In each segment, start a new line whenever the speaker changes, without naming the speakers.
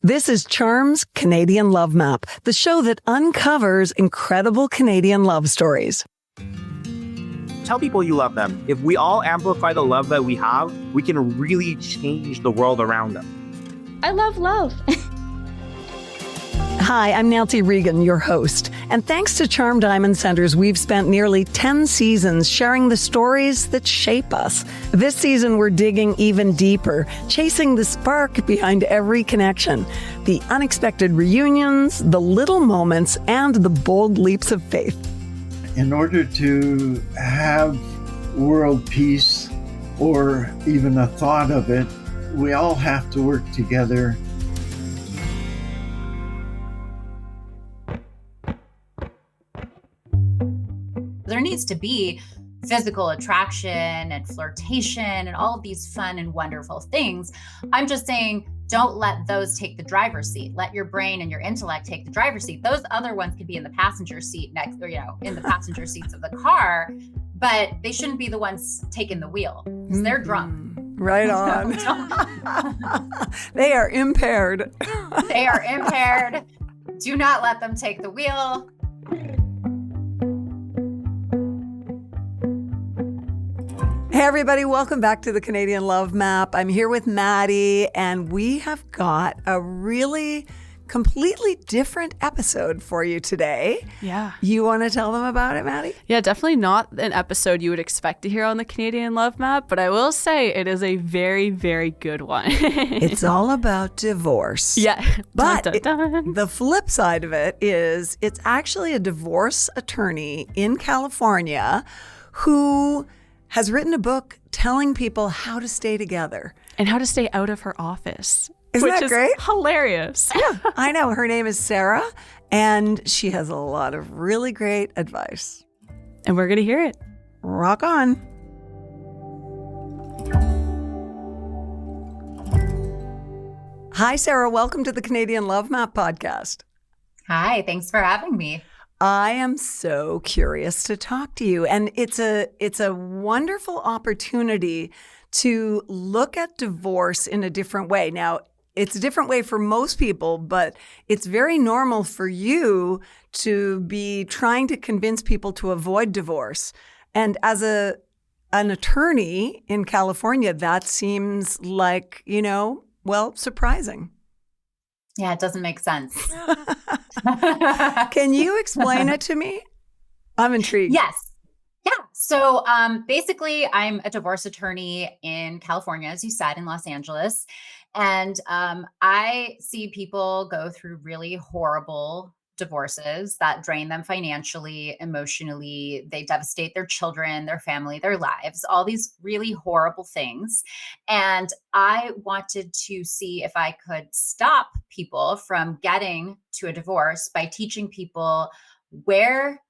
This is Charm's Canadian Love Map, the show that uncovers incredible Canadian love stories.
Tell people you love them. If we all amplify the love that we have, we can really change the world around them.
I love love.
Hi, I'm Nancy Regan, your host. And thanks to Charm Diamond Centers, we've spent nearly 10 seasons sharing the stories that shape us. This season, we're digging even deeper, chasing the spark behind every connection. The unexpected reunions, the little moments, and the bold leaps of faith.
In order to have world peace, or even a thought of it, we all have to work together.
There needs to be physical attraction and flirtation and all of these fun and wonderful things. I'm just saying, don't let those take the driver's seat. Let your brain and your intellect take the driver's seat. Those other ones could be in the passenger seat next, or, in the passenger seats of the car, but they shouldn't be the ones taking the wheel because they're drunk.
Right on. They are impaired.
They are impaired. Do not let them take the wheel.
Hey everybody, welcome back to the Canadian Love Map. I'm here with Maddie, and we have got a really completely different episode for you today.
Yeah.
You want to tell them about it, Maddie?
Yeah, definitely not an episode you would expect to hear on the Canadian Love Map, but I will say it is a very, very good one.
It's all about divorce.
Yeah.
But
dun, dun, dun.
the flip side of it is it's actually a divorce attorney in California who has written a book telling people how to stay together.
And how to stay out of her office.
Isn't that
which
great?
Is hilarious.
Yeah, I know. Her name is Sarah, and she has a lot of really great advice.
And we're going to hear it.
Rock on. Hi, Sarah. Welcome to the Canadian Love Map podcast.
Hi, thanks for having me.
I am so curious to talk to you. And it's a wonderful opportunity to look at divorce in a different way. Now, it's a different way for most people, but it's very normal for you to be trying to convince people to avoid divorce. And as an attorney in California, that seems like, surprising.
Yeah, it doesn't make sense.
Can you explain it to me? I'm intrigued.
Yes. Yeah. So basically, I'm a divorce attorney in California, as you said, in Los Angeles. And I see people go through really horrible divorces that drain them financially, emotionally. They devastate their children, their family, their lives, all these really horrible things. And I wanted to see if I could stop people from getting to a divorce by teaching people where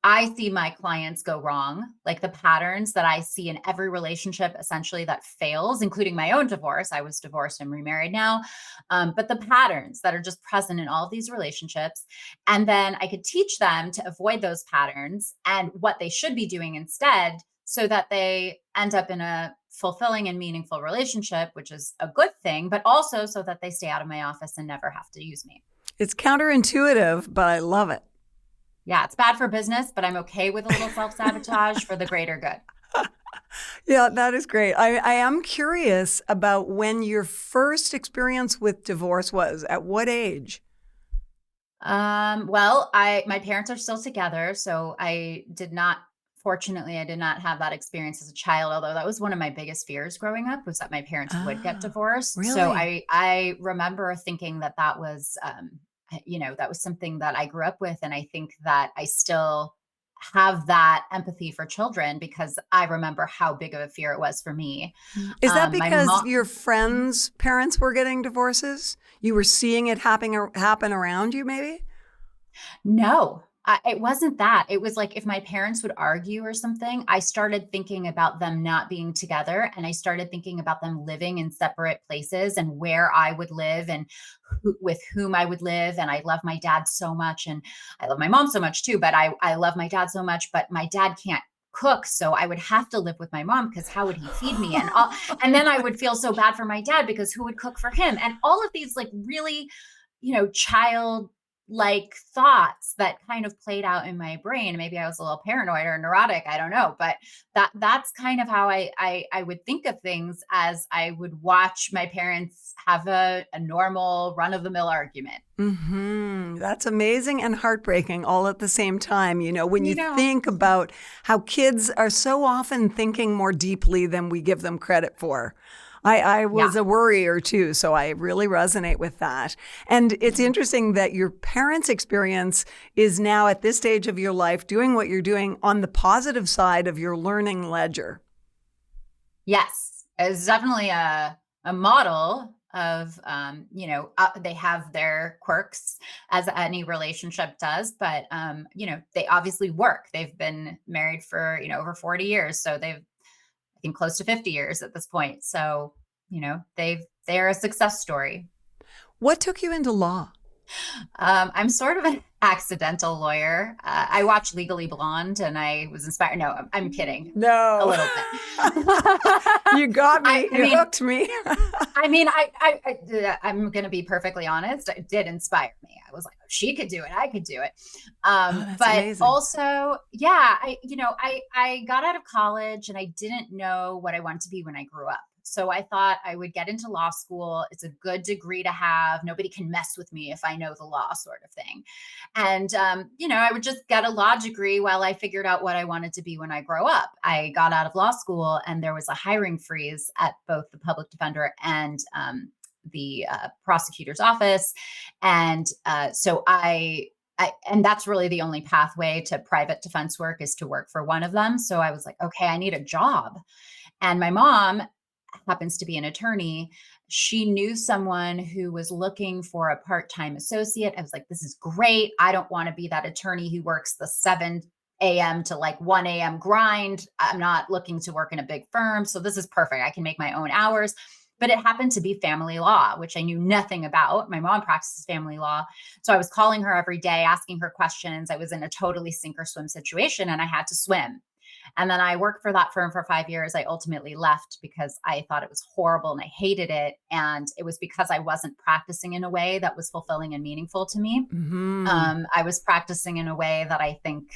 I see my clients go wrong, like the patterns that I see in every relationship essentially that fails, including my own divorce. I was divorced and remarried now. But the patterns that are just present in all of these relationships. And then I could teach them to avoid those patterns and what they should be doing instead so that they end up in a fulfilling and meaningful relationship, which is a good thing, but also so that they stay out of my office and never have to use me.
It's counterintuitive, but I love it.
Yeah, it's bad for business, but I'm okay with a little self-sabotage for the greater good.
Yeah, that is great. I am curious about when your first experience with divorce was. At what age?
Well, my parents are still together, so fortunately, I did not have that experience as a child, although that was one of my biggest fears growing up, was that my parents would get divorced.
Really?
So I remember thinking that was that was something that I grew up with. And I think that I still have that empathy for children because I remember how big of a fear it was for me.
Is that because your friends' parents were getting divorces? You were seeing it happen around you, maybe?
No. It wasn't that. It was like if my parents would argue or something, I started thinking about them not being together. And I started thinking about them living in separate places and where I would live and with whom I would live. And I love my dad so much. And I love my mom so much too. But I love my dad so much. But my dad can't cook. So I would have to live with my mom because how would he feed me? And then I would feel so bad for my dad because who would cook for him? And all of these like really, child like thoughts that kind of played out in my brain. Maybe I was a little paranoid or neurotic. I don't know, but that's kind of how I would think of things as I would watch my parents have a normal run of the mill argument.
That's amazing and heartbreaking all at the same time. When you think about how kids are so often thinking more deeply than we give them credit for. I was a worrier too, so I really resonate with that. And it's interesting that your parents' experience is now at this stage of your life doing what you're doing on the positive side of your learning ledger.
Yes, it's definitely a model of, they have their quirks as any relationship does, but, they obviously work. They've been married for, over 40 years. So they've, I think, close to 50 years at this point. So, they're a success story.
What took you into law?
I'm sort of an accidental lawyer. I watched Legally Blonde and I was inspired. No, I'm kidding.
No.
A little bit.
You got me. You hooked me.
I'm going to be perfectly honest. It did inspire me. I was like, oh, she could do it. I could do it. But
amazing.
Also, I got out of college and I didn't know what I wanted to be when I grew up. So I thought I would get into law school. It's a good degree to have. Nobody can mess with me if I know the law, sort of thing. And, I would just get a law degree while I figured out what I wanted to be when I grow up. I got out of law school and there was a hiring freeze at both the public defender and the prosecutor's office. And so and that's really the only pathway to private defense work is to work for one of them. So I was like, okay, I need a job. And my mom happens to be an attorney. She knew someone who was looking for a part-time associate. I was like, this is great. I don't want to be that attorney who works the 7 a.m. to like 1 a.m. grind. I'm not looking to work in a big firm. So this is perfect. I can make my own hours. But it happened to be family law, which I knew nothing about. My mom practices family law. So I was calling her every day, asking her questions. I was in a totally sink or swim situation and I had to swim. And then I worked for that firm for 5 years. I ultimately left because I thought it was horrible and I hated it. And it was because I wasn't practicing in a way that was fulfilling and meaningful to me. I was practicing in a way that I think,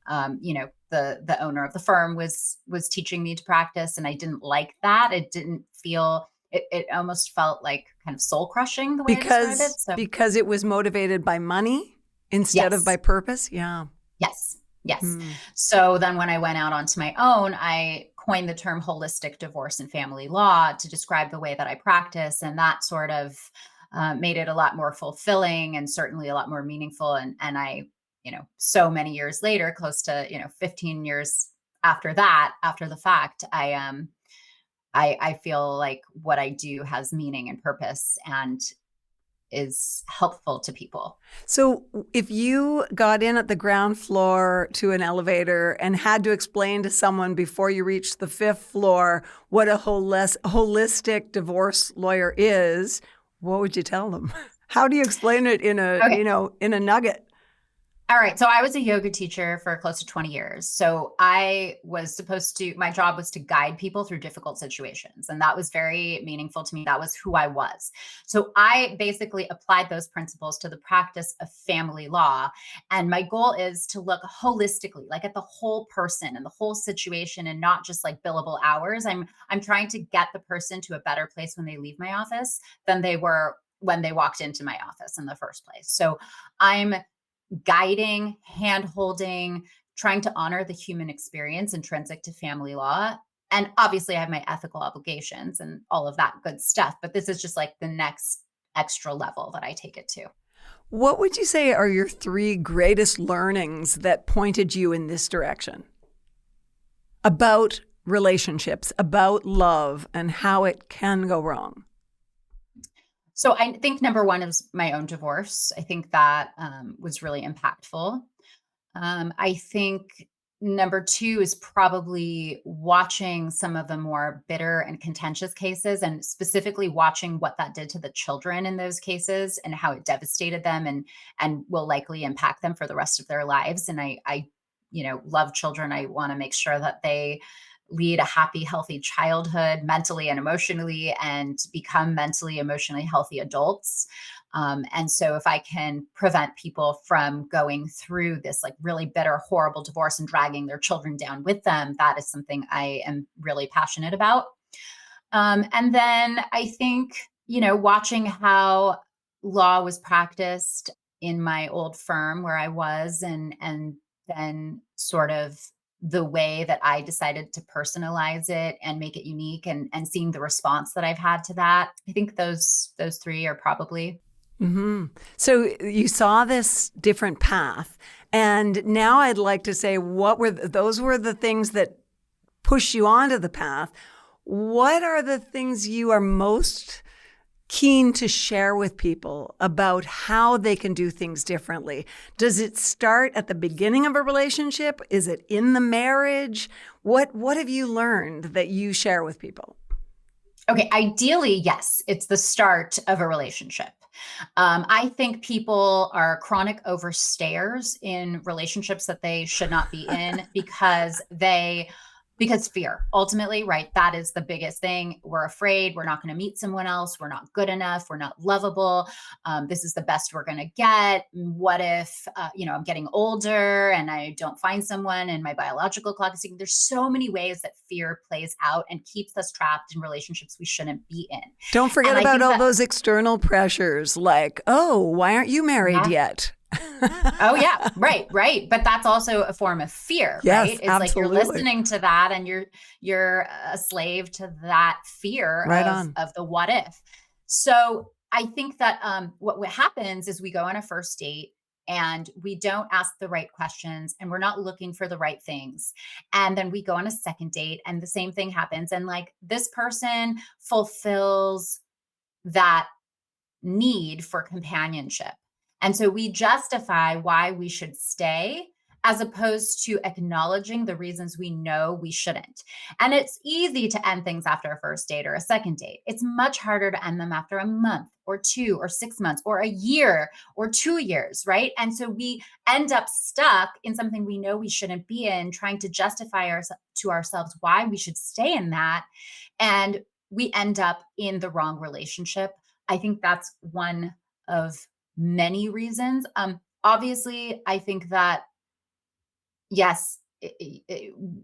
the owner of the firm was teaching me to practice. And I didn't like that. It didn't feel, it almost felt like kind of soul crushing the way I described it. So,
because it was motivated by money instead of by purpose. Yeah.
Yes. So then when I went out onto my own, I coined the term holistic divorce and family law to describe the way that I practice. And that sort of made it a lot more fulfilling and certainly a lot more meaningful. And I, so many years later, close to, 15 years after that, after the fact, I feel like what I do has meaning and purpose and is helpful to people.
So if you got in at the ground floor to an elevator and had to explain to someone before you reached the 5th floor what a holistic divorce lawyer is, what would you tell them? How do you explain it in a, in a nugget?
All right. So I was a yoga teacher for close to 20 years. So my job was to guide people through difficult situations. And that was very meaningful to me. That was who I was. So I basically applied those principles to the practice of family law. And my goal is to look holistically, like at the whole person and the whole situation and not just like billable hours. I'm trying to get the person to a better place when they leave my office than they were when they walked into my office in the first place. So I'm guiding, hand-holding, trying to honor the human experience intrinsic to family law. And obviously I have my ethical obligations and all of that good stuff, but this is just like the next extra level that I take it to.
What would you say are your 3 greatest learnings that pointed you in this direction? About relationships, about love, and how it can go wrong.
So I think number 1 is my own divorce. I think that was really impactful. I think number 2 is probably watching some of the more bitter and contentious cases and specifically watching what that did to the children in those cases and how it devastated them and will likely impact them for the rest of their lives. And I love children. I want to make sure that they lead a happy, healthy childhood mentally and emotionally, and become mentally, emotionally healthy adults. And so if I can prevent people from going through this like really bitter, horrible divorce and dragging their children down with them, that is something I am really passionate about. And then I think, watching how law was practiced in my old firm where I was, and then sort of the way that I decided to personalize it and make it unique, and seeing the response that I've had to that. I think those three are probably.
Mm-hmm. So you saw this different path, and now I'd like to say, those were the things that push you onto the path. What are the things you are most keen to share with people about how they can do things differently? Does it start at the beginning of a relationship? Is it in the marriage? What have you learned that you share with people?
Okay, ideally, yes, it's the start of a relationship. I think people are chronic overstayers in relationships that they should not be in because fear, ultimately, right? That is the biggest thing. We're afraid we're not going to meet someone else. We're not good enough. We're not lovable. This is the best we're going to get. What if, I'm getting older and I don't find someone and my biological clock is ticking? There's so many ways that fear plays out and keeps us trapped in relationships we shouldn't be in.
Don't forget about all those external pressures like, oh, why aren't you married yet?
Oh yeah, right. But that's also a form of fear,
yes,
right? It's
absolutely.
like you're listening to that and you're a slave to that fear of the what if. So I think that what happens is we go on a first date and we don't ask the right questions and we're not looking for the right things. And then we go on a second date and the same thing happens. And like this person fulfills that need for companionship. And so we justify why we should stay as opposed to acknowledging the reasons we know we shouldn't. And it's easy to end things after a first date or a second date. It's much harder to end them after a month or 2 or 6 months or a year or 2 years, right? And so we end up stuck in something we know we shouldn't be in, trying to justify to ourselves why we should stay in that. And we end up in the wrong relationship. I think that's one of many reasons. Obviously, I think that, yes,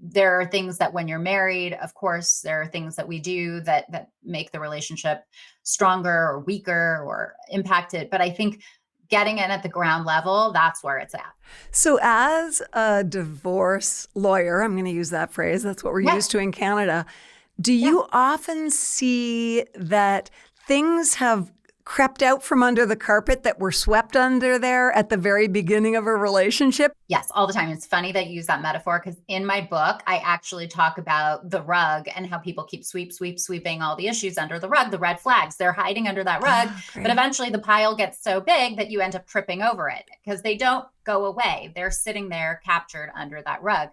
there are things that when you're married, of course, there are things that we do that make the relationship stronger or weaker or impacted. But I think getting in at the ground level, that's where it's at.
So as a divorce lawyer, I'm going to use that phrase, that's what we're used to in Canada. Do you often see that things have crept out from under the carpet that were swept under there at the very beginning of a relationship?
Yes, all the time. It's funny that you use that metaphor because in my book, I actually talk about the rug and how people keep sweeping all the issues under the rug, the red flags. They're hiding under that rug, but eventually the pile gets so big that you end up tripping over it because they don't go away. They're sitting there captured under that rug.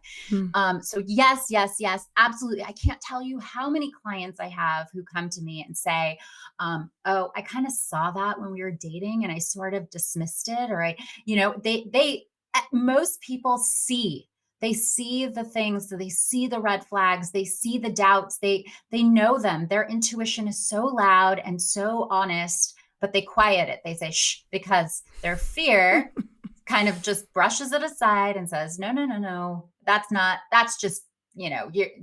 So yes, absolutely. I can't tell you how many clients I have who come to me and say, oh, I kind of saw that when we were dating and I sort of dismissed it, or most people see the things, so they see the red flags, they see the doubts, they know them. Their intuition is so loud and so honest, but they quiet it. They say shh because their fear kind of just brushes it aside and says, no, that's just, you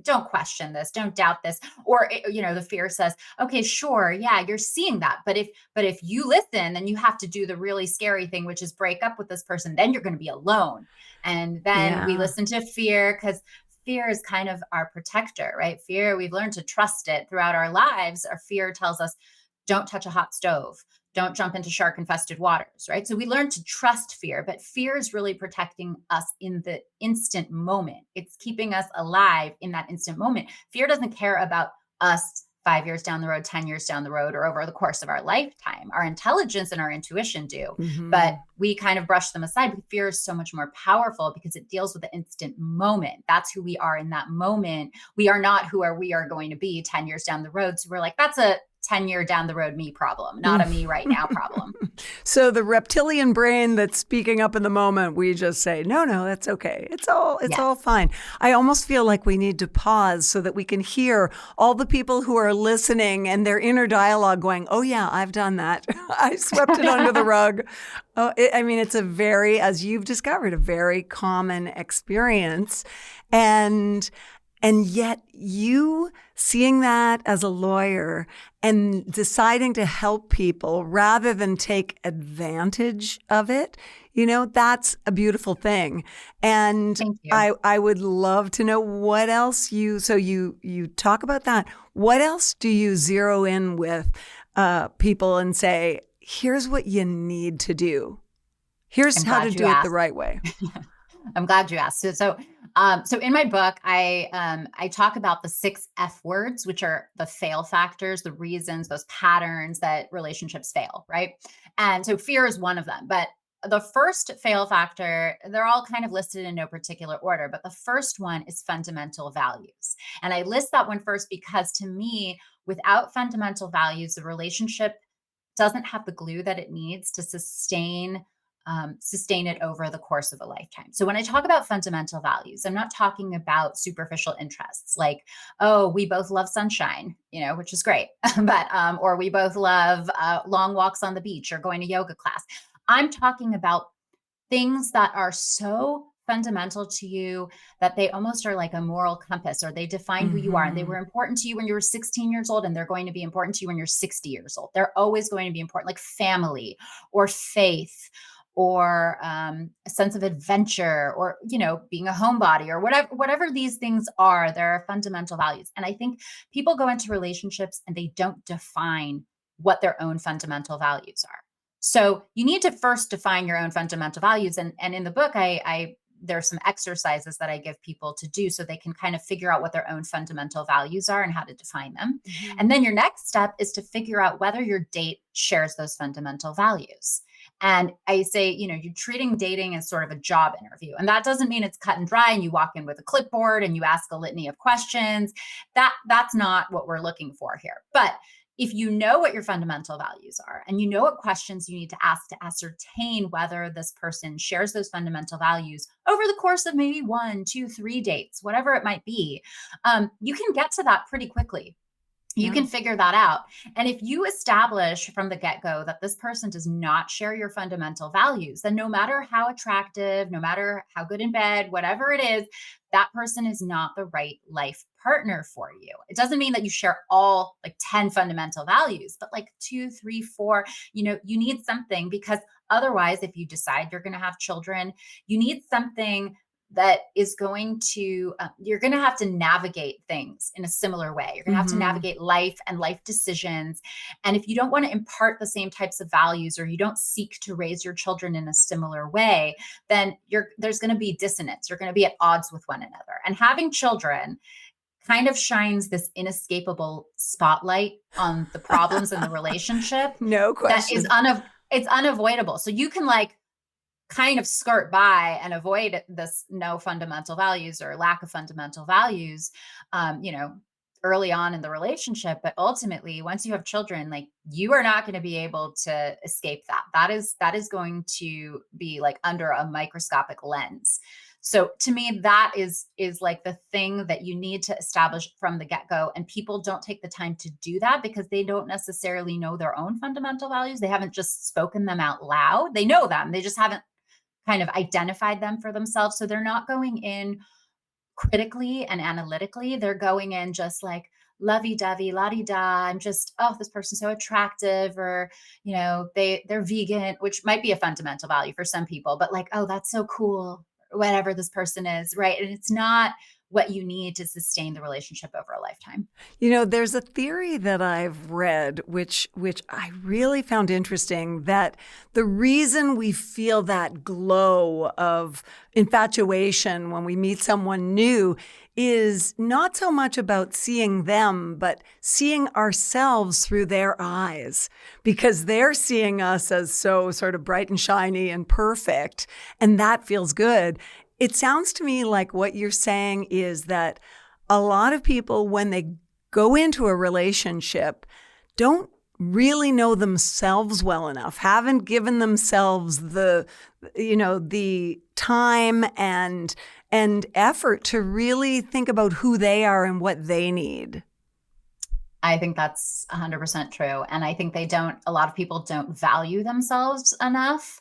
don't question this, don't doubt this. Or, the fear says, okay, sure. Yeah, you're seeing that. But if you listen, then you have to do the really scary thing, which is break up with this person. Then you're going to be alone. And then we listen to fear because fear is kind of our protector, right? Fear, we've learned to trust it throughout our lives. Our fear tells us, don't touch a hot stove. Don't jump into shark-infested waters, right? So we learn to trust fear, but fear is really protecting us in the instant moment. It's keeping us alive in that instant moment. Fear doesn't care about us 5 years down the road, 10 years down the road, or over the course of our lifetime. Our intelligence and our intuition do, but we kind of brush them aside. But fear is so much more powerful because it deals with the instant moment. That's who we are in that moment. We are not who we are going to be 10 years down the road. So we're like, that's a 10-year down the road me problem, not a me right now problem.
So the reptilian brain that's speaking up in the moment, we just say, no, that's okay. It's all fine. I almost feel like we need to pause so that we can hear all the people who are listening and their inner dialogue going, oh yeah, I've done that. I swept it under the rug. It's a very, as you've discovered, a very common experience. And yet you seeing that as a lawyer and deciding to help people rather than take advantage of it, that's a beautiful thing. And
Thank you.
I would love to know what else you talk about that. What else do you zero in with people and say, here's what you need to do. Here's how to do it the right way.
I'm glad you asked. So in my book, I talk about the 6 F words, which are the fail factors, the reasons, those patterns that relationships fail, right? And so fear is one of them. But the first fail factor, they're all kind of listed in no particular order, but the first one is fundamental values. And I list that one first because to me, without fundamental values, the relationship doesn't have the glue that it needs to sustain it over the course of a lifetime. So when I talk about fundamental values, I'm not talking about superficial interests like, oh, we both love sunshine, which is great, but or we both love long walks on the beach or going to yoga class. I'm talking about things that are so fundamental to you that they almost are like a moral compass, or they define who you are. And they were important to you when you were 16 years old, and they're going to be important to you when you're 60 years old. They're always going to be important, like family or faith, or a sense of adventure, or, being a homebody, or whatever these things are, there are fundamental values. And I think people go into relationships and they don't define what their own fundamental values are. So you need to first define your own fundamental values. And in the book, there are some exercises that I give people to do so they can kind of figure out what their own fundamental values are and how to define them. Mm-hmm. And then your next step is to figure out whether your date shares those fundamental values. And I say, you're treating dating as sort of a job interview. And that doesn't mean it's cut and dry and you walk in with a clipboard and you ask a litany of questions. That's not what we're looking for here. But if you know what your fundamental values are and you know what questions you need to ask to ascertain whether this person shares those fundamental values over the course of maybe 1, 2, 3 dates, whatever it might be, you can get to that pretty quickly. You can figure that out. And if you establish from the get-go that this person does not share your fundamental values, then no matter how attractive, no matter how good in bed, whatever it is, that person is not the right life partner for you. It doesn't mean that you share all like 10 fundamental values, but like 2, 3, 4, you need something, because otherwise, if you decide you're going to have children, you need something that is going to, you're going to have to navigate things in a similar way. You're going to have to navigate life and life decisions. And if you don't want to impart the same types of values, or you don't seek to raise your children in a similar way, then there's going to be dissonance. You're going to be at odds with one another. And having children kind of shines this inescapable spotlight on the problems in the relationship.
No question.
That is it's unavoidable. So you can kind of skirt by and avoid this no fundamental values or lack of fundamental values, early on in the relationship. But ultimately, once you have children, you are not going to be able to escape that. That is going to be under a microscopic lens. So to me, that is like the thing that you need to establish from the get-go. And people don't take the time to do that because they don't necessarily know their own fundamental values. They haven't just spoken them out loud. They know them. They just haven't kind of identified them for themselves. So they're not going in critically and analytically. They're going in just like lovey-dovey, la-di-da. I'm just, oh, this person's so attractive, or, they're vegan, which might be a fundamental value for some people, but oh, that's so cool, whatever this person is, right? And it's not what you need to sustain the relationship over a lifetime.
There's a theory that I've read, which I really found interesting, that the reason we feel that glow of infatuation when we meet someone new is not so much about seeing them, but seeing ourselves through their eyes, because they're seeing us as so sort of bright and shiny and perfect, and that feels good. It sounds to me like what you're saying is that a lot of people, when they go into a relationship, don't really know themselves well enough, haven't given themselves the time and effort to really think about who they are and what they need.
I think that's 100% true. And I think a lot of people don't value themselves enough.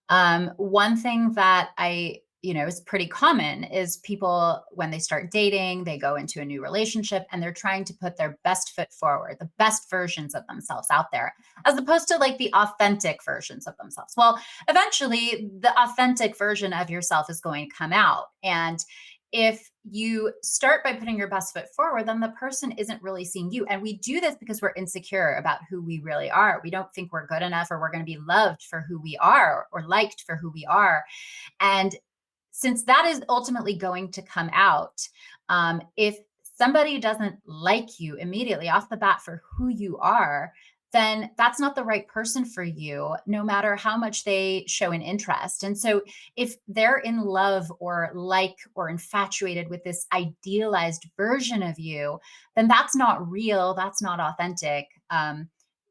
One thing that is pretty common is people, when they start dating, they go into a new relationship and they're trying to put their best foot forward, the best versions of themselves out there, as opposed to like the authentic versions of themselves. Well, eventually the authentic version of yourself is going to come out. And if you start by putting your best foot forward, then the person isn't really seeing you. And we do this because we're insecure about who we really are. We don't think we're good enough, or we're going to be loved for who we are, or liked for who we are. And since that is ultimately going to come out, if somebody doesn't like you immediately off the bat for who you are, then that's not the right person for you, no matter how much they show an interest. And so if they're in love or like or infatuated with this idealized version of you, then that's not real. That's not authentic.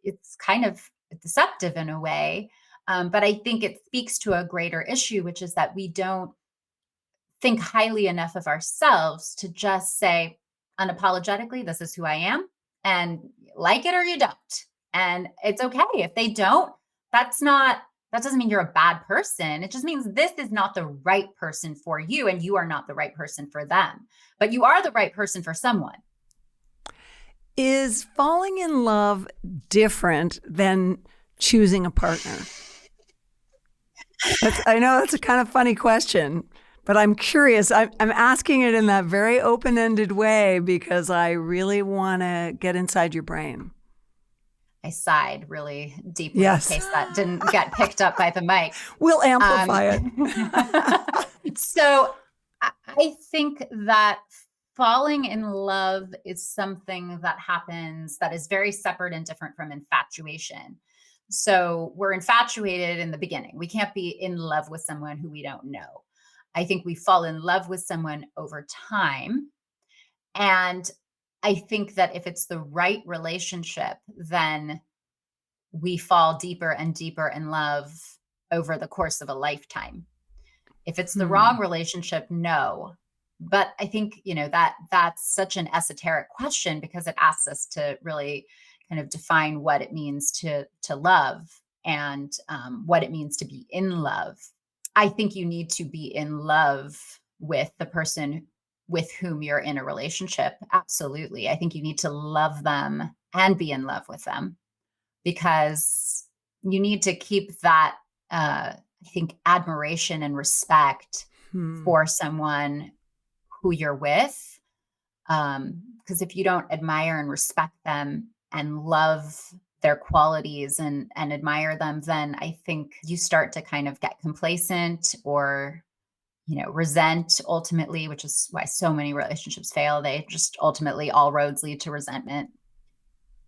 It's kind of deceptive in a way. But I think it speaks to a greater issue, which is that we don't think highly enough of ourselves to just say unapologetically, this is who I am, and like it or you don't. And it's okay if they don't. That doesn't mean you're a bad person. It just means this is not the right person for you, and you are not the right person for them. But you are the right person for someone.
Is falling in love different than choosing a partner? I know that's a kind of funny question, but I'm curious. I'm asking it in that very open-ended way because I really want to get inside your brain.
I sighed really deeply
Yes.
in case that didn't get picked up by the mic.
We'll amplify it.
So I think that falling in love is something that happens that is very separate and different from infatuation. So we're infatuated in the beginning. We can't be in love with someone who we don't know. I think we fall in love with someone over time. And I think that if it's the right relationship, then we fall deeper and deeper in love over the course of a lifetime. If it's the wrong relationship, no. But I think, that's such an esoteric question because it asks us to really kind of define what it means to love and what it means to be in love. I think you need to be in love with the person with whom you're in a relationship. Absolutely. I think you need to love them and be in love with them because you need to keep that, I think, admiration and respect for someone who you're with. Because if you don't admire and respect them and love their qualities and admire them, then I think you start to kind of get complacent or resent ultimately, which is why so many relationships fail. They just ultimately all roads lead to resentment.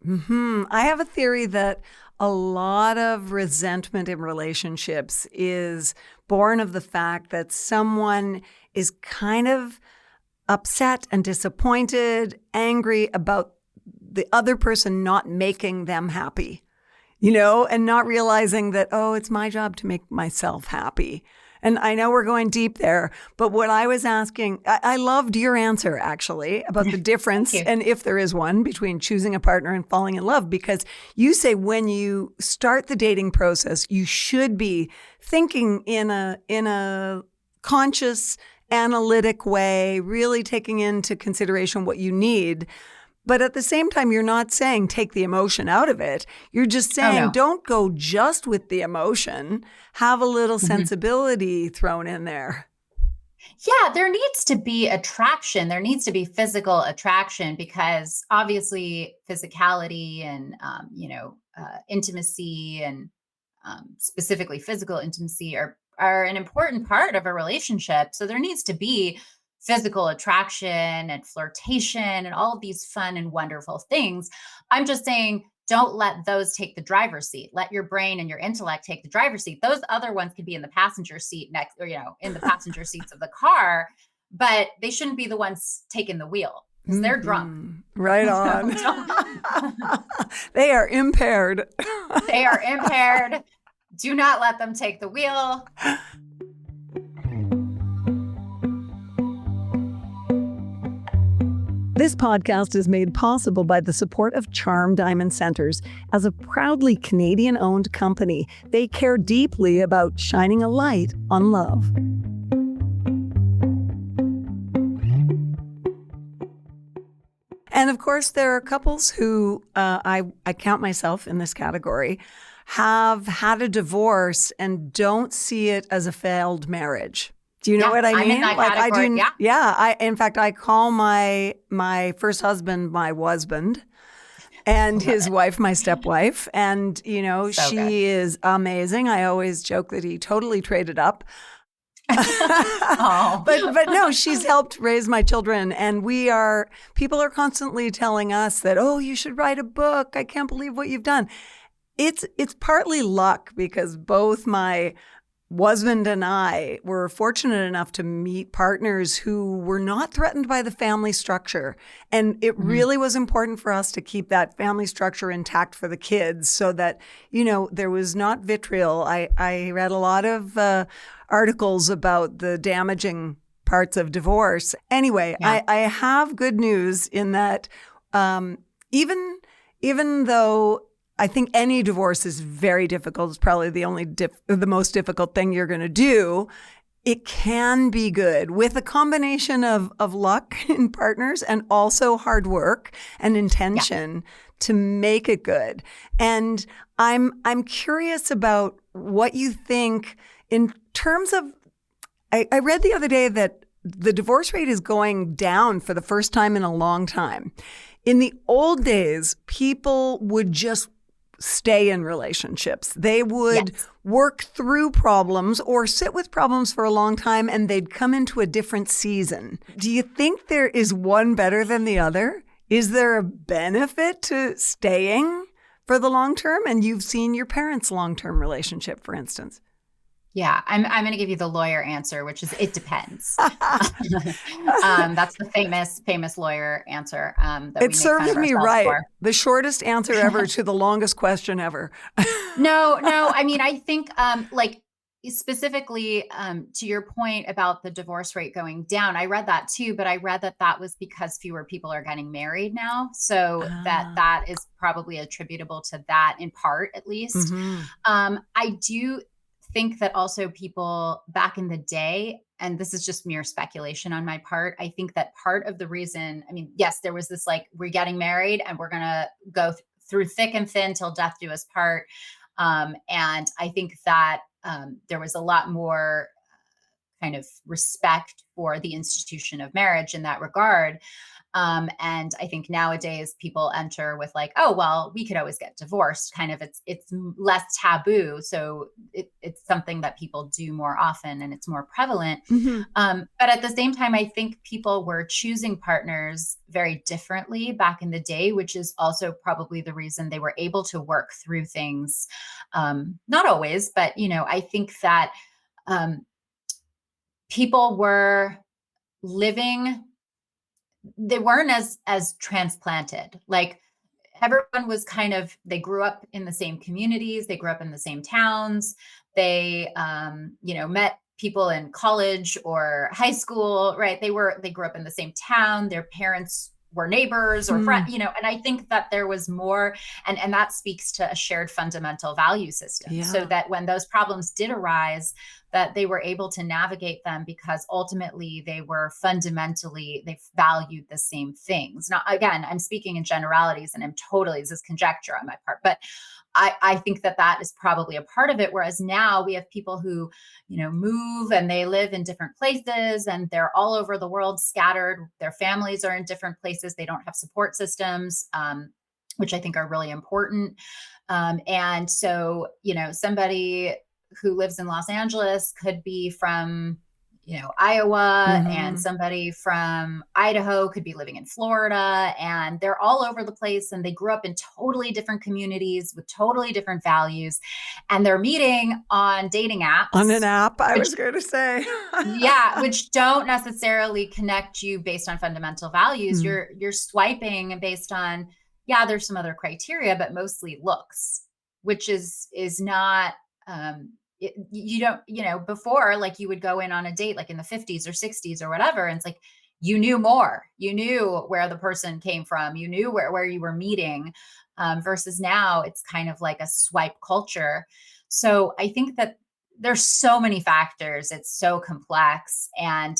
I have a theory that a lot of resentment in relationships is born of the fact that someone is kind of upset and disappointed, angry about the other person not making them happy, and not realizing that, it's my job to make myself happy. And I know we're going deep there, but what I was asking, I loved your answer actually about the difference, and if there is one, between choosing a partner and falling in love, because you say when you start the dating process, you should be thinking in a conscious, analytic way, really taking into consideration what you need. But at the same time, you're not saying take the emotion out of it. You're just saying don't go just with the emotion. Have a little sensibility thrown in there.
Yeah, there needs to be attraction. There needs to be physical attraction because obviously physicality and, intimacy and specifically physical intimacy are an important part of a relationship. So there needs to be physical attraction and flirtation and all of these fun and wonderful things. I'm just saying, don't let those take the driver's seat. Let your brain and your intellect take the driver's seat. Those other ones could be in the passenger seat next, or, in the passenger seats of the car, but they shouldn't be the ones taking the wheel. because they're drunk.
Right on. They are impaired.
They are impaired. Do not let them take the wheel.
This podcast is made possible by the support of Charm Diamond Centers. As a proudly Canadian-owned company, they care deeply about shining a light on love. And of course, there are couples who, I count myself in this category, have had a divorce and don't see it as a failed marriage. Do you know what I mean?
I'm in that category.
In fact, I call my first husband my wasband, and his wife my stepwife. And she is amazing. I always joke that he totally traded up. But no, she's helped raise my children, and people are constantly telling us that, oh, you should write a book. I can't believe what you've done. It's partly luck, because both my husband and I were fortunate enough to meet partners who were not threatened by the family structure. And it really was important for us to keep that family structure intact for the kids, so that, there was not vitriol. I read a lot of articles about the damaging parts of divorce. Anyway, I have good news in that even though I think any divorce is very difficult, it's probably the most difficult thing you're going to do, it can be good with a combination of luck in partners and also hard work and intention to make it good. And I'm curious about what you think in terms of, I read the other day that the divorce rate is going down for the first time in a long time. In the old days, people would just stay in relationships. They would work through problems or sit with problems for a long time, and they'd come into a different season. Do you think there is one better than the other? Is there a benefit to staying for the long term? And you've seen your parents' long-term relationship, for instance.
Yeah, I'm going to give you the lawyer answer, which is it depends. That's the famous lawyer answer.
It serves me right. For. The shortest answer ever to the longest question ever.
No. I mean, I think specifically to your point about the divorce rate going down, I read that too, but I read that was because fewer people are getting married now. So that is probably attributable to that in part, at least. I do think that also people back in the day, and this is just mere speculation on my part, I think that part of the reason, yes, there was this we're getting married and we're going to go through thick and thin till death do us part. And I think that there was a lot more kind of respect for the institution of marriage in that regard. And I think nowadays people enter with oh, well, we could always get divorced. Kind of it's less taboo. So it's something that people do more often and it's more prevalent. But at the same time, I think people were choosing partners very differently back in the day, which is also probably the reason they were able to work through things. Not always, but, I think that people were living, they weren't as transplanted. Everyone was they grew up in the same communities, they grew up in the same towns, they met people in college or high school, right? They grew up in the same town, their parents were neighbors or friends, and I think that there was more, and that speaks to a shared fundamental value system. So that when those problems did arise, that they were able to navigate them because ultimately they valued the same things. Now, again, I'm speaking in generalities and this is conjecture on my part, but I think that is probably a part of it. Whereas now we have people who, move and they live in different places and they're all over the world scattered. Their families are in different places. They don't have support systems, which I think are really important. And so, somebody who lives in Los Angeles could be from, Iowa, and
Mhm.
somebody from Idaho could be living in Florida, and they're all over the place, and they grew up in totally different communities with totally different values, and they're meeting on dating
On an
apps,
app, I
which
was going to say.
yeah, which don't necessarily connect you based on fundamental values.
Mm.
You're swiping based on, yeah, there's some other criteria, but mostly looks, which is not you don't, before, like, you would go in on a date like in the 50s or 60s or whatever, and it's like you knew more. You knew where the person came from. You knew where you were meeting. Versus now it's kind of like a swipe culture. So I think that there's so many factors. It's so complex. And,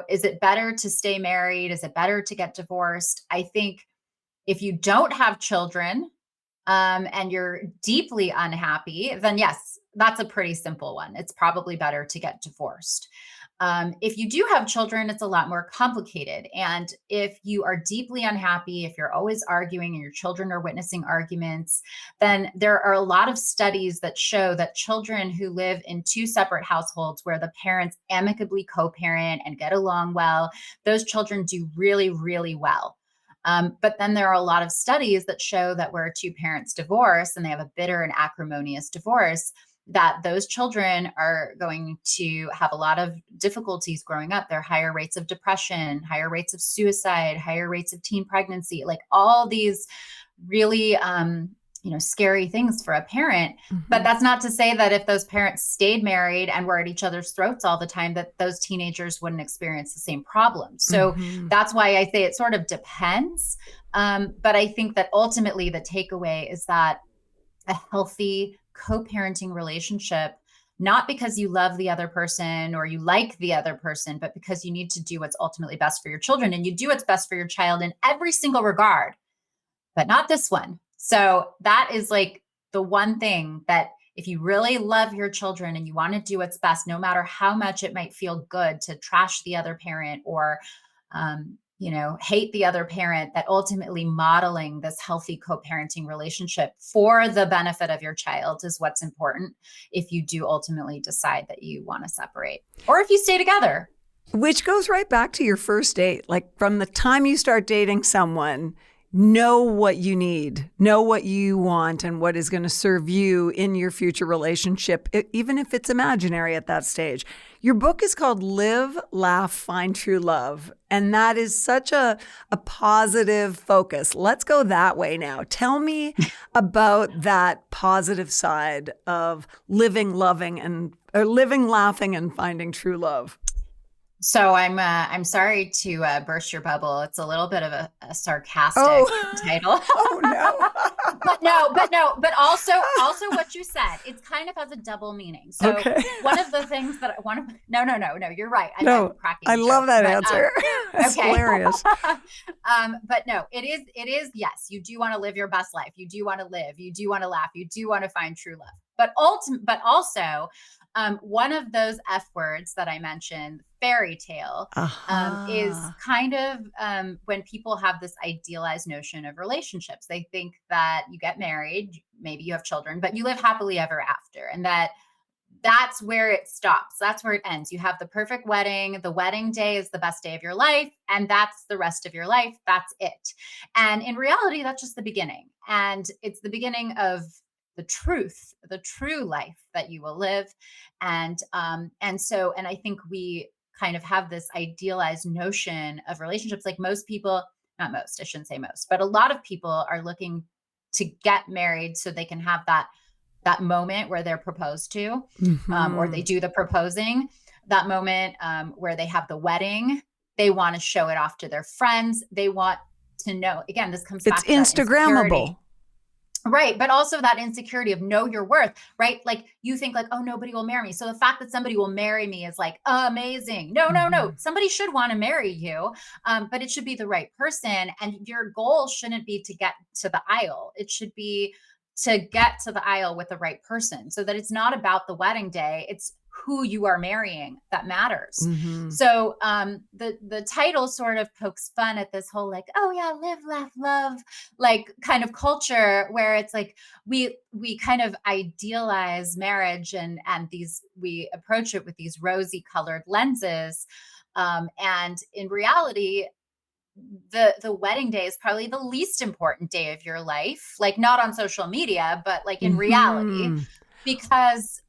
is it better to stay married? Is it better to get divorced? I think if you don't have children, and you're deeply unhappy, then yes, that's a pretty simple one. It's probably better to get divorced. If you do have children, it's a lot more complicated. And if you are deeply unhappy, if you're always arguing and your children are witnessing arguments, then there are a lot of studies that show that children who live in two separate households where the parents amicably co-parent and get along well, those children do really, really well. But then there are a lot of studies that show that where two parents divorce and they have a bitter and acrimonious divorce, that those children are going to have a lot of difficulties growing up. There are higher rates of depression, higher rates of suicide, higher rates of teen pregnancy, like all these really, scary things for a parent. But
Mhm.
that's not to say that if those parents stayed married and were at each other's throats all the time, that those teenagers wouldn't experience the same problems. So
Mhm.
that's why I say it sort of depends. But I think that ultimately the takeaway is that a healthy co-parenting relationship, not because you love the other person or you like the other person, but because you need to do what's ultimately best for your children, and you do what's best for your child in every single regard, but not this one. So that is like the one thing that if you really love your children and you want to do what's best, no matter how much it might feel good to trash the other parent or, hate the other parent, that ultimately modeling this healthy co-parenting relationship for the benefit of your child is what's important if you do ultimately decide that you want to separate or if you stay together.
Which goes right back to your first date. Like from the time you start dating someone, know what you need, know what you want, and what is going to serve you in your future relationship, even if it's imaginary at that stage. Your book is called Live, Laugh, Find True Love. And that is such a positive focus. Let's go that way now. Tell me about that positive side of living, living, laughing, and finding true love.
So I'm sorry to burst your bubble. It's a little bit of a sarcastic
Oh,
title.
oh no.
but also what you said, it's kind of has a double meaning. So
Okay.
one of the things that no, you're right.
No,
I'm cracking
I
a
love
joke,
that
but,
answer. It's
okay.
hilarious.
But no, it is, yes, you do want to live your best life. You do want to live, you do want to laugh, you do want to find true love. But also, one of those F words that I mentioned, fairy tale, is
Uh-huh.
kind of when people have this idealized notion of relationships. They think that you get married, maybe you have children, but you live happily ever after, and that's where it stops. That's where it ends. You have the perfect wedding. The wedding day is the best day of your life, and that's the rest of your life. That's it. And in reality, that's just the beginning. And it's the beginning of the true life that you will live. And I think we kind of have this idealized notion of relationships. Like most people, not most, I shouldn't say most, but a lot of people are looking to get married so they can have that moment where they're proposed to, or they
Mhm.
do the proposing, that moment where they have the wedding. They want to show it off to their friends. They want to know, again, this comes
It's
back to that insecurity.
Instagrammable.
Right. But also that insecurity of know your worth, right? Like you think like, oh, nobody will marry me. So the fact that somebody will marry me is like amazing. No.
Mhm.
Somebody should want to marry you, but it should be the right person. And your goal shouldn't be to get to the aisle. It should be to get to the aisle with the right person, so that it's not about the wedding day. It's who you are marrying that matters.
Mhm.
So the title sort of pokes fun at this whole like, oh yeah, live, laugh, love, like kind of culture where it's like we kind of idealize marriage and we approach it with these rosy colored lenses. And in reality, the wedding day is probably the least important day of your life, like not on social media, but like in reality,
Mhm.
because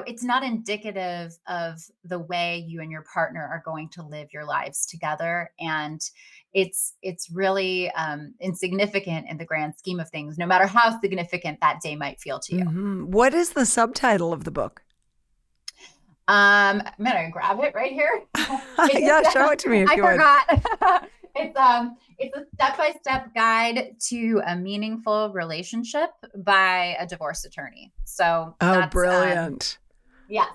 it's not indicative of the way you and your partner are going to live your lives together. And it's really insignificant in the grand scheme of things, no matter how significant that day might feel to you.
Mhm. What is the subtitle of the book?
I'm gonna grab it right here.
Yeah, show it to me if
I
you would.
forgot. It's a step-by-step guide to a meaningful relationship by a divorce attorney. So
Oh,
that's
brilliant.
yeah.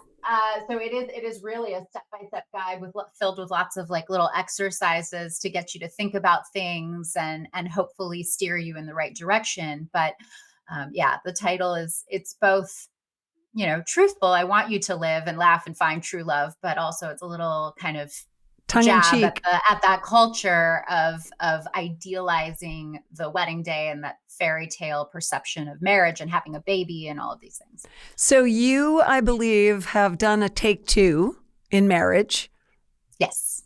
So it is really a step-by-step guide filled with lots of like little exercises to get you to think about things and hopefully steer you in the right direction. But the title it's both truthful. I want you to live and laugh and find true love, but also it's a little kind of
Tongue in
jab
cheek.
at that culture of idealizing the wedding day and that fairy tale perception of marriage and having a baby and all of these things.
So you, I believe, have done a take two in marriage.
Yes.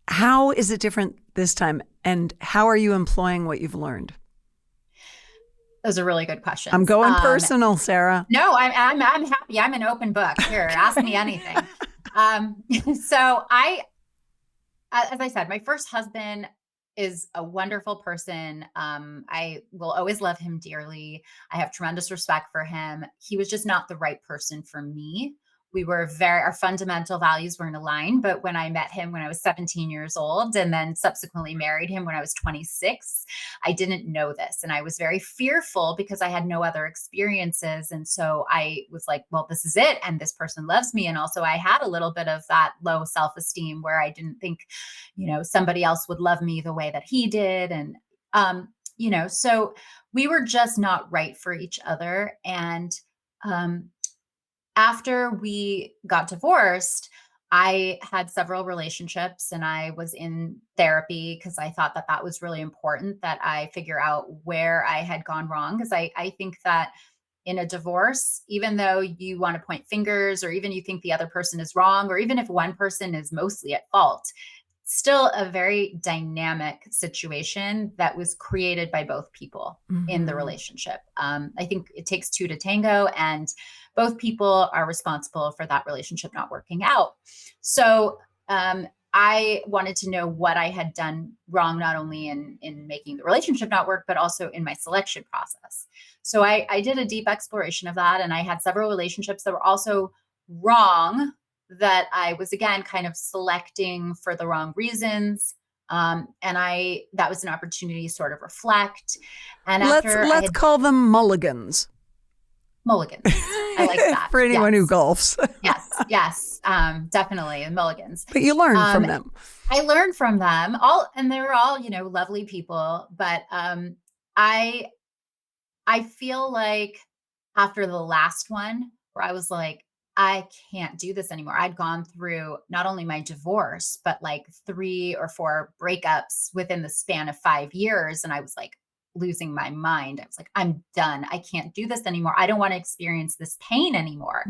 How is it different this time? And how are you employing what you've learned?
Those are really good questions.
I'm going personal, Sarah.
No, I'm happy. I'm an open book. Here, ask me anything. So as I said, my first husband is a wonderful person. I will always love him dearly. I have tremendous respect for him. He was just not the right person for me. Our fundamental values weren't aligned. But when I met him when I was 17 years old and then subsequently married him when I was 26, I didn't know this. And I was very fearful because I had no other experiences. And so I was like, well, this is it. And this person loves me. And also I had a little bit of that low self-esteem where I didn't think, somebody else would love me the way that he did. And, so we were just not right for each other. And, after we got divorced, I had several relationships and I was in therapy because I thought that was really important that I figure out where I had gone wrong. Because I think that in a divorce, even though you want to point fingers or even you think the other person is wrong, or even if one person is mostly at fault, still a very dynamic situation that was created by both people in the relationship. I think it takes two to tango, and both people are responsible for that relationship not working out. So I wanted to know what I had done wrong, not only in making the relationship not work, but also in my selection process. So I did a deep exploration of that, and I had several relationships that were also wrong, that I was, again, kind of selecting for the wrong reasons. And that was an opportunity to sort of reflect. And
Let's call them mulligans.
Mulligans. I like that.
For anyone who golfs.
Yes, definitely. Mulligans.
But you learn from them.
I learned from them and they were all, lovely people. But I feel like after the last one where I was like, I can't do this anymore. I'd gone through not only my divorce, but like 3 or 4 breakups within the span of 5 years. And I was like losing my mind. I was like, I'm done. I can't do this anymore. I don't want to experience this pain anymore.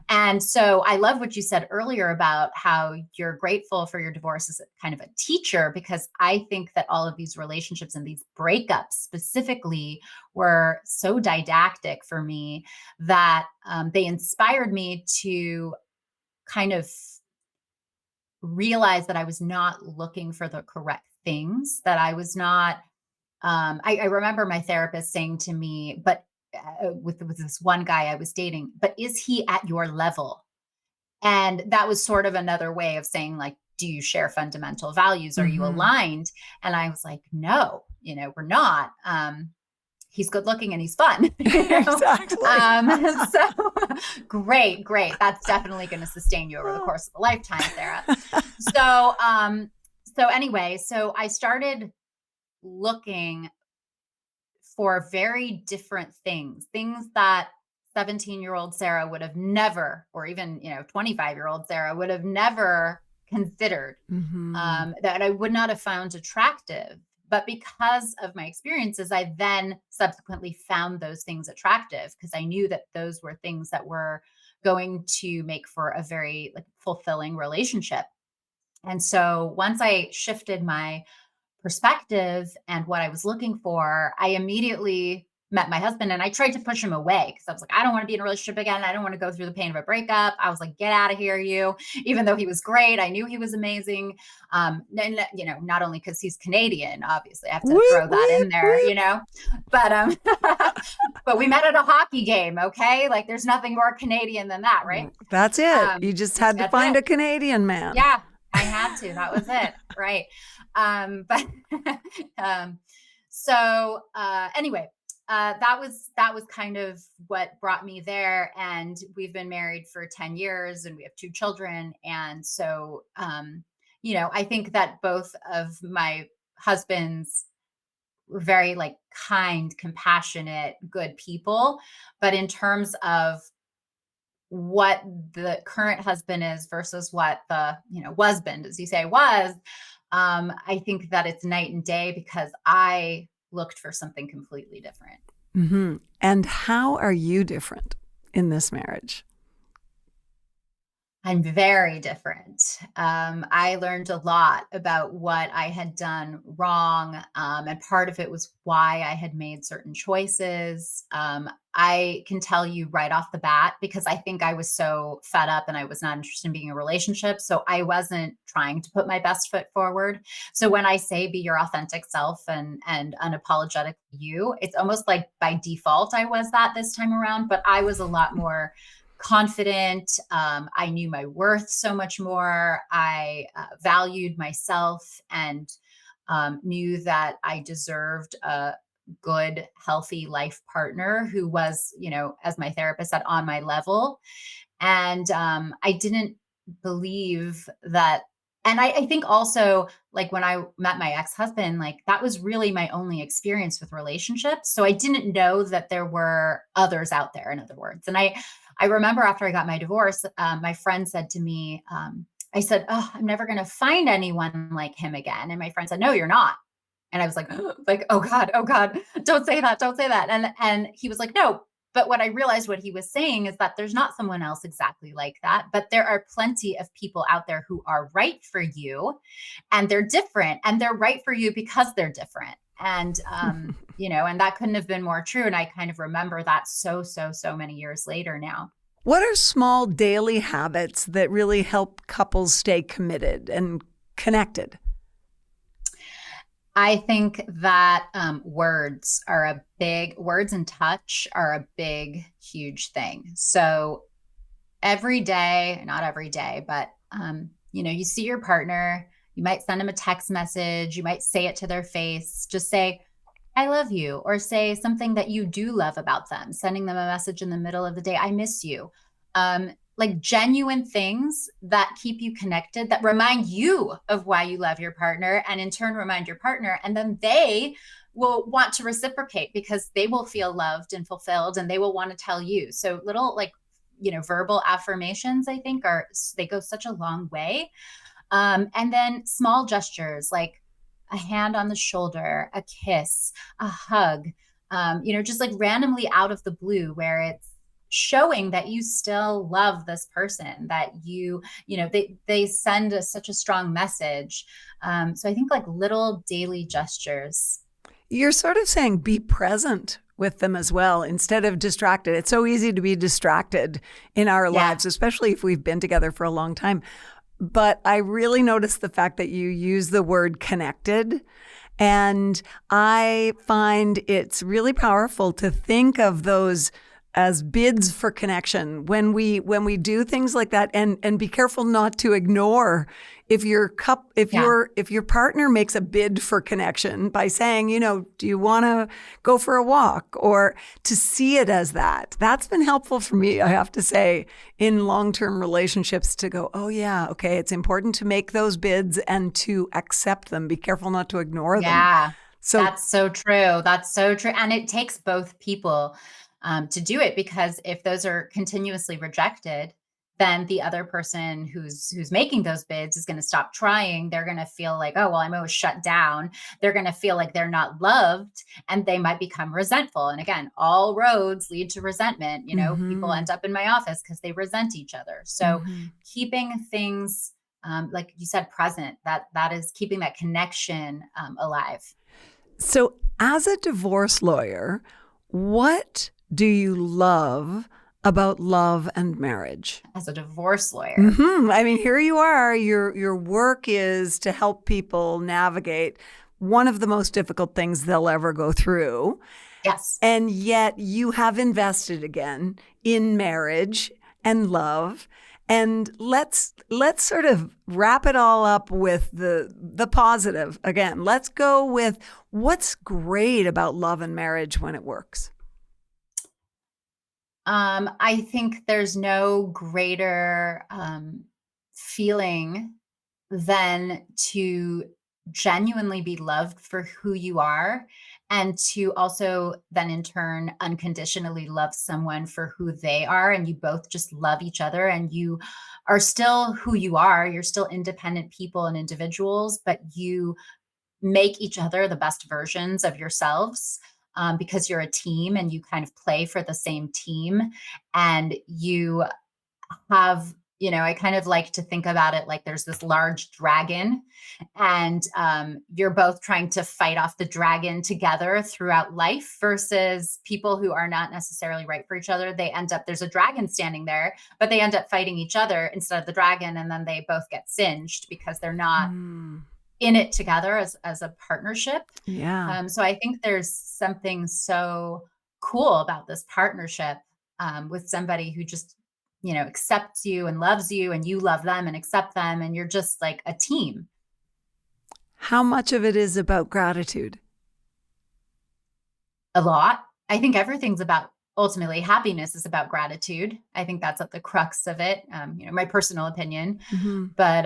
And so I love what you said earlier about how you're grateful for your divorce as a kind of a teacher, because I think that all of these relationships and these breakups specifically were so didactic for me that they inspired me to kind of realize that I was not looking for the correct things, that I was not I remember my therapist saying to me, but with this one guy I was dating, but is he at your level? And that was sort of another way of saying, like, do you share fundamental values? Are you aligned? And I was like, no, we're not. He's good looking and he's fun.
Exactly.
So great. That's definitely going to sustain you over the course of a lifetime, Sarah. So anyway, so I started looking for very different things that 17-year-old Sarah would have never, or even, 25-year-old Sarah would have never considered, that I would not have found attractive. But because of my experiences, I then subsequently found those things attractive because I knew that those were things that were going to make for a very like fulfilling relationship. And so once I shifted my perspective and what I was looking for, I immediately met my husband and I tried to push him away because I was like, I don't want to be in a relationship again. I don't want to go through the pain of a breakup. I was like, get out of here, you. Even though he was great, I knew he was amazing. And not only because he's Canadian, obviously, I have to throw that in there, but but we met at a hockey game. Okay, like there's nothing more Canadian than that, right?
That's it. You just had to find a Canadian man.
Yeah, I had to. That was it, right? So anyway, that was kind of what brought me there. And we've been married for 10 years and we have 2 children. And so, I think that both of my husbands were very like kind, compassionate, good people. But in terms of what the current husband is versus what the, husband, as you say, was, I think that it's night and day because I looked for something completely different.
Mm-hmm. And how are you different in this marriage?
I'm very different. I learned a lot about what I had done wrong. And part of it was why I had made certain choices. I can tell you right off the bat, because I think I was so fed up and I was not interested in being in a relationship. So I wasn't trying to put my best foot forward. So when I say be your authentic self and unapologetic you, it's almost like by default I was that this time around, but I was a lot more confident. I knew my worth so much more. I valued myself and knew that I deserved a good, healthy life partner who was, as my therapist said, on my level. And I didn't believe that. And I think also, like when I met my ex-husband, like that was really my only experience with relationships. So I didn't know that there were others out there, in other words. And I remember after I got my divorce, my friend said to me, I said, oh, I'm never going to find anyone like him again. And my friend said, no, you're not. And I was like, oh God, don't say that. Don't say that. And he was like, no. But what I realized what he was saying is that there's not someone else exactly like that, but there are plenty of people out there who are right for you and they're different and they're right for you because they're different. And, and that couldn't have been more true. And I kind of remember that so many years later now.
What are small daily habits that really help couples stay committed and connected?
I think that words and touch are a big, huge thing. So every day, not every day, but, you see your partner, you might send them a text message, you might say it to their face, just say, I love you, or say something that you do love about them, sending them a message in the middle of the day, I miss you. Like genuine things that keep you connected, that remind you of why you love your partner and in turn remind your partner. And then they will want to reciprocate because they will feel loved and fulfilled and they will want to tell you. So little verbal affirmations, I think they go such a long way. And then small gestures like a hand on the shoulder, a kiss, a hug, just like randomly out of the blue where it's showing that you still love this person, that they send such a strong message. So I think like little daily gestures.
You're sort of saying be present with them as well instead of distracted. It's so easy to be distracted in our lives, especially if we've been together for a long time. But I really noticed the fact that you use the word connected. And I find it's really powerful to think of those as bids for connection when we do things like that, and be careful not to ignore if your partner makes a bid for connection by saying, do you want to go for a walk, or to see it as that. That's been helpful for me, I have to say, in long-term relationships, to go, oh yeah, okay, it's important to make those bids and to accept them. Be careful not to ignore them.
Yeah. So that's so true. That's so true. And it takes both people to do it, because if those are continuously rejected, then the other person who's making those bids is going to stop trying. They're going to feel like, oh, well, I'm always shut down. They're going to feel like they're not loved, and they might become resentful. And again, all roads lead to resentment. People end up in my office because they resent each other. So keeping things, like you said, present, that is keeping that connection alive.
So as a divorce lawyer, what do you love about love and marriage?
As a divorce lawyer.
I mean, here you are. Your work is to help people navigate one of the most difficult things they'll ever go through.
Yes.
And yet you have invested again in marriage and love. And let's sort of wrap it all up with the positive again. Let's go with what's great about love and marriage when it works.
I think there's no greater feeling than to genuinely be loved for who you are, and to also then in turn unconditionally love someone for who they are, and you both just love each other, and you are still who you are. You're still independent people and individuals, but you make each other the best versions of yourselves. Because you're a team and you kind of play for the same team, and you have, I kind of like to think about it like there's this large dragon, and you're both trying to fight off the dragon together throughout life, versus people who are not necessarily right for each other. There's a dragon standing there, but they end up fighting each other instead of the dragon. And then they both get singed because they're not in it together as a partnership.
Yeah.
So I think there's something so cool about this partnership with somebody who just, accepts you and loves you, and you love them and accept them, and you're just like a team.
How much of it is about gratitude?
A lot. I think everything's about, ultimately, happiness is about gratitude. I think that's at the crux of it. My personal opinion. But,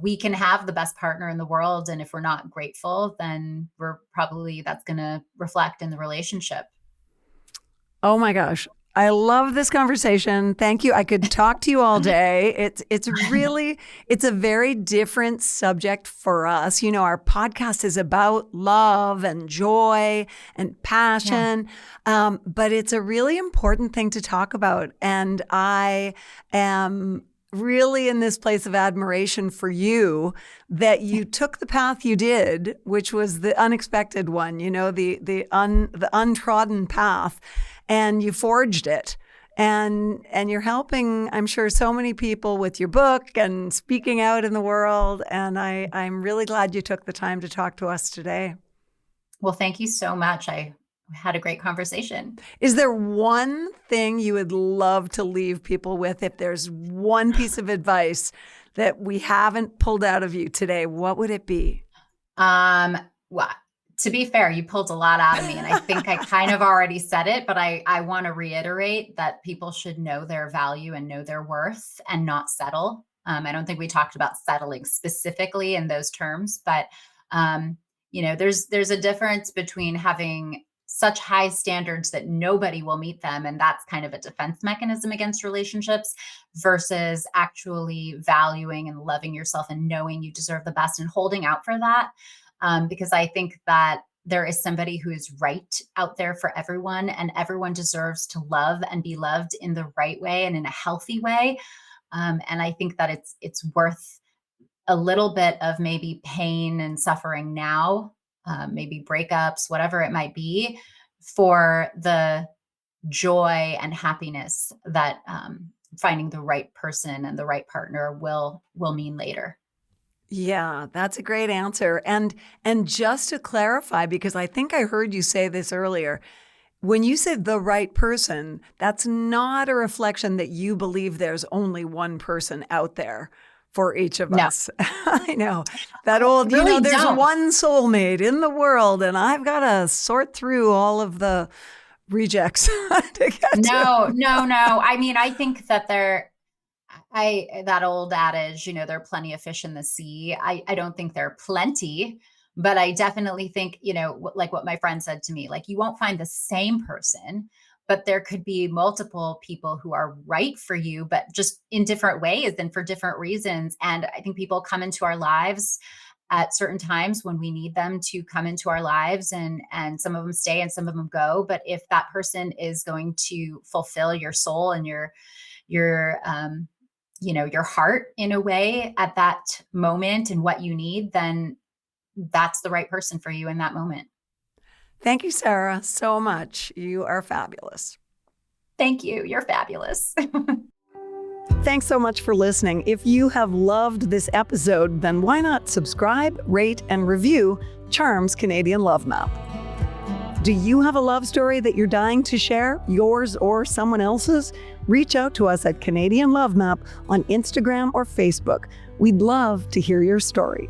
we can have the best partner in the world, and if we're not grateful, then that's going to reflect in the relationship.
Oh my gosh. I love this conversation. Thank you. I could talk to you all day. It's a very different subject for us. Our podcast is about love and joy and passion, but it's a really important thing to talk about. And I am really in this place of admiration for you that you took the path you did, which was the unexpected one, the untrodden path. And you forged it, and you're helping, I'm sure, so many people with your book and speaking out in the world. And I'm really glad you took the time to talk to us today.
Well, thank you so much. I had a great conversation.
Is there one thing you would love to leave people with? If there's one piece of advice that we haven't pulled out of you today, what would it be?
Well, to be fair, you pulled a lot out of me, and I think I kind of already said it, but I want to reiterate that people should know their value and know their worth and not settle. I don't think we talked about settling specifically in those terms, but there's a difference between having such high standards that nobody will meet them, and that's kind of a defense mechanism against relationships, versus actually valuing and loving yourself and knowing you deserve the best and holding out for that. Because I think that there is somebody who is right out there for everyone, and everyone deserves to love and be loved in the right way and in a healthy way. And I think that it's worth a little bit of maybe pain and suffering now, maybe breakups, whatever it might be, for the joy and happiness that finding the right person and the right partner will mean later.
Yeah, that's a great answer. And just to clarify, because I think I heard you say this earlier, when you said the right person, that's not a reflection that you believe there's only one person out there for each of us. I know that old,
really
there's
don't.
one soulmate in the world, and I've got to sort through all of the rejects to get to.
No. I mean, I think that that old adage, there are plenty of fish in the sea. I don't think there are plenty, but I definitely think, like what my friend said to me, like, you won't find the same person, but there could be multiple people who are right for you, but just in different ways and for different reasons. And I think people come into our lives at certain times when we need them to come into our lives, and some of them stay and some of them go. But if that person is going to fulfill your soul and your your heart in a way at that moment and what you need, then that's the right person for you in that moment.
Thank you, Sarah, so much. You are fabulous.
Thank you. You're fabulous.
Thanks so much for listening. If you have loved this episode, then why not subscribe, rate, and review Charm's Canadian Love Map? Do you have a love story that you're dying to share, yours or someone else's? Reach out to us at Canadian Love Map on Instagram or Facebook. We'd love to hear your story.